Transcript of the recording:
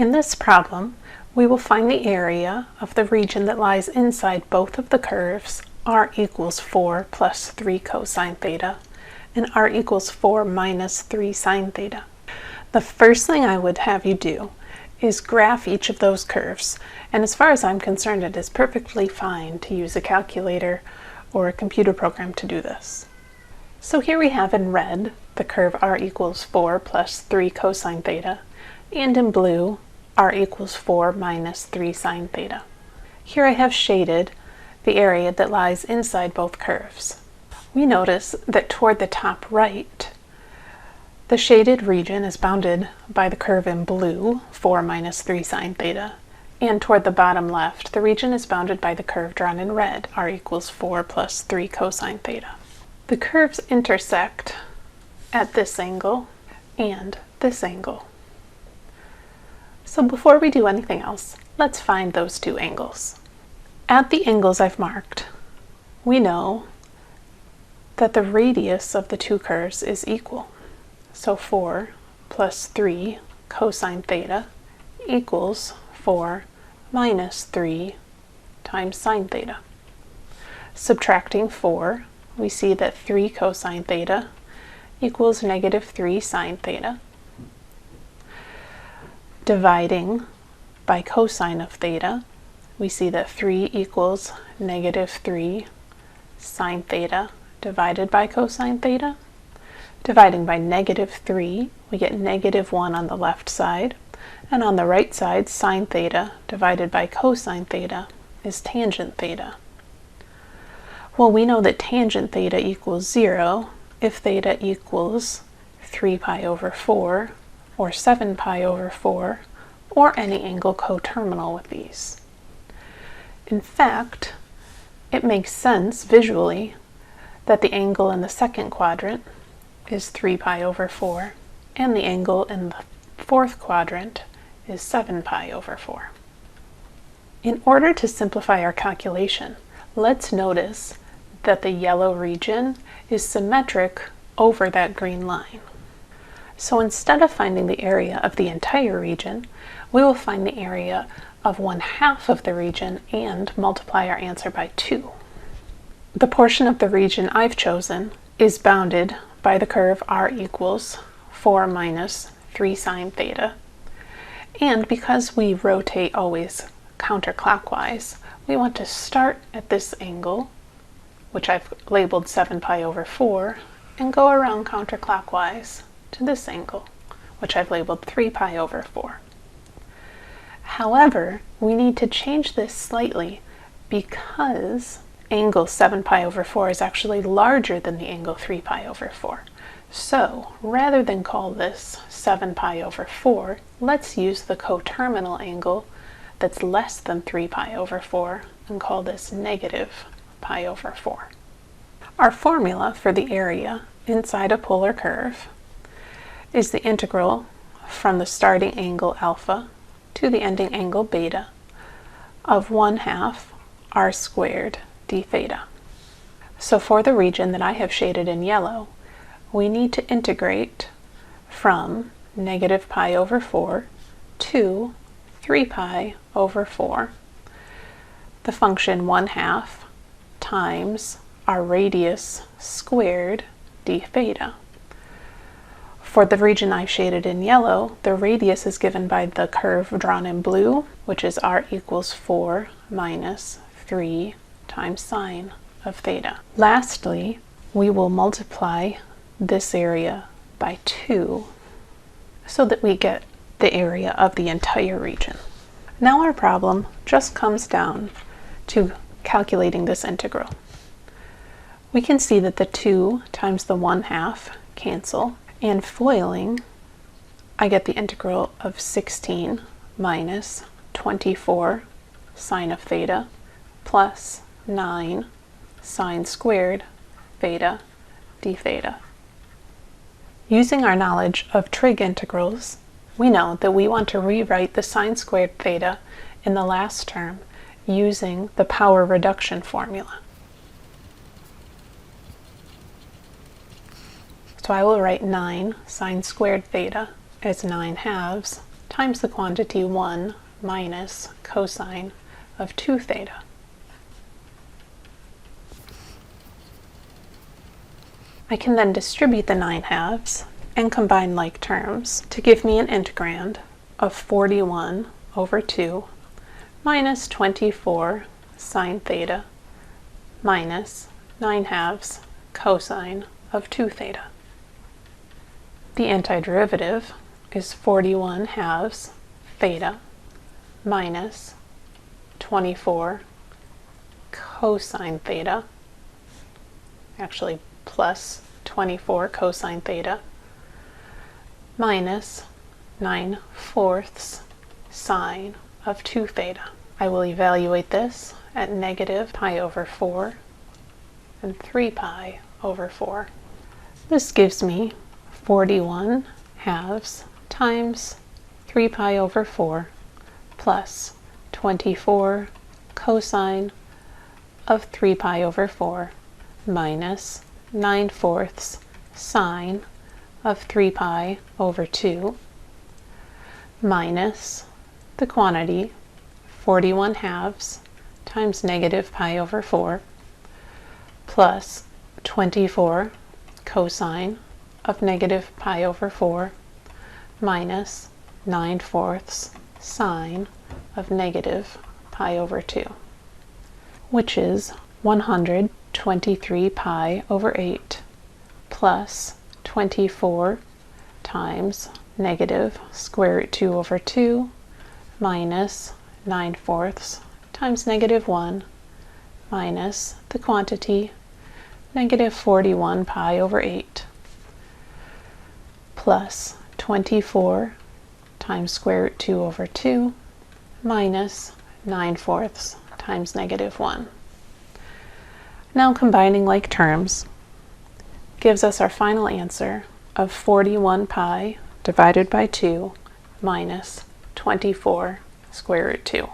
In this problem, we will find the area of the region that lies inside both of the curves r equals 4 plus 3 cosine theta and r equals 4 minus 3 sine theta. The first thing I would have you do is graph each of those curves, and as far as I'm concerned, it is perfectly fine to use a calculator or a computer program to do this. So here we have in red the curve r equals 4 plus 3 cosine theta, and in blue r equals 4 minus 3 sine theta. Here I have shaded the area that lies inside both curves. We notice that toward the top right, the shaded region is bounded by the curve in blue, 4 minus 3 sine theta, and toward the bottom left, the region is bounded by the curve drawn in red, r equals 4 plus 3 cosine theta. The curves intersect at this angle and this angle. So before we do anything else, let's find those two angles. At the angles I've marked, we know that the radius of the two curves is equal. So 4 plus 3 cosine theta equals 4 minus 3 times sine theta. Subtracting 4, we see that 3 cosine theta equals negative 3 sine theta. Dividing by cosine of theta, we see that 3 equals negative 3 sine theta divided by cosine theta. Dividing by negative 3, we get negative 1 on the left side, and on the right side, sine theta divided by cosine theta is tangent theta. Well, we know that tangent theta equals 0 if theta equals 3 pi over 4, or 7 pi over 4, or any angle coterminal with these. In fact, it makes sense visually that the angle in the second quadrant is 3 pi over 4, and the angle in the fourth quadrant is 7 pi over 4. In order to simplify our calculation, let's notice that the yellow region is symmetric over that green line. So instead of finding the area of the entire region, we will find the area of 1/2 of the region and multiply our answer by 2. The portion of the region I've chosen is bounded by the curve r equals 4 minus 3 sine theta. And because we rotate always counterclockwise, we want to start at this angle, which I've labeled 7 pi over 4, and go around counterclockwise to this angle, which I've labeled 3 pi over 4. However, we need to change this slightly because angle 7 pi over 4 is actually larger than the angle 3 pi over 4. So rather than call this 7 pi over 4, let's use the coterminal angle that's less than 3 pi over 4 and call this negative pi over 4. Our formula for the area inside a polar curve is the integral from the starting angle alpha to the ending angle beta of 1/2 r squared d theta. So for the region that I have shaded in yellow, we need to integrate from negative pi over 4 to 3 pi over 4, the function 1/2 times our radius squared d theta. For the region I shaded in yellow, the radius is given by the curve drawn in blue, which is r equals 4 minus 3 times sine of theta. Lastly, we will multiply this area by 2 so that we get the area of the entire region. Now our problem just comes down to calculating this integral. We can see that the 2 times the 1/2 cancel, and foiling, I get the integral of 16 minus 24 sine of theta plus 9 sine squared theta d theta. Using our knowledge of trig integrals, we know that we want to rewrite the sine squared theta in the last term using the power reduction formula. So I will write 9 sine squared theta as 9 halves times the quantity 1 minus cosine of 2 theta. I can then distribute the 9/2 and combine like terms to give me an integrand of 41 over 2 minus 24 sine theta minus 9/2 cosine of 2 theta. The antiderivative is 41/2 theta minus 24 cosine theta, actually plus 24 cosine theta, minus 9/4 sine of 2 theta. I will evaluate this at negative pi over 4 and 3 pi over 4. This gives me 41/2 times 3 pi over 4 plus 24 cosine of 3 pi over 4 minus 9/4 sine of 3 pi over 2 minus the quantity 41/2 times negative pi over 4 plus 24 cosine of negative pi over 4 minus 9/4 sine of negative pi over 2, which is 123 pi over 8 plus 24 times negative square root 2 over 2 minus 9/4 times negative 1 minus the quantity negative 41 pi over 8 plus 24 times square root 2 over 2 minus 9/4 times negative 1. Now combining like terms gives us our final answer of 41 pi divided by 2 minus 24 square root 2.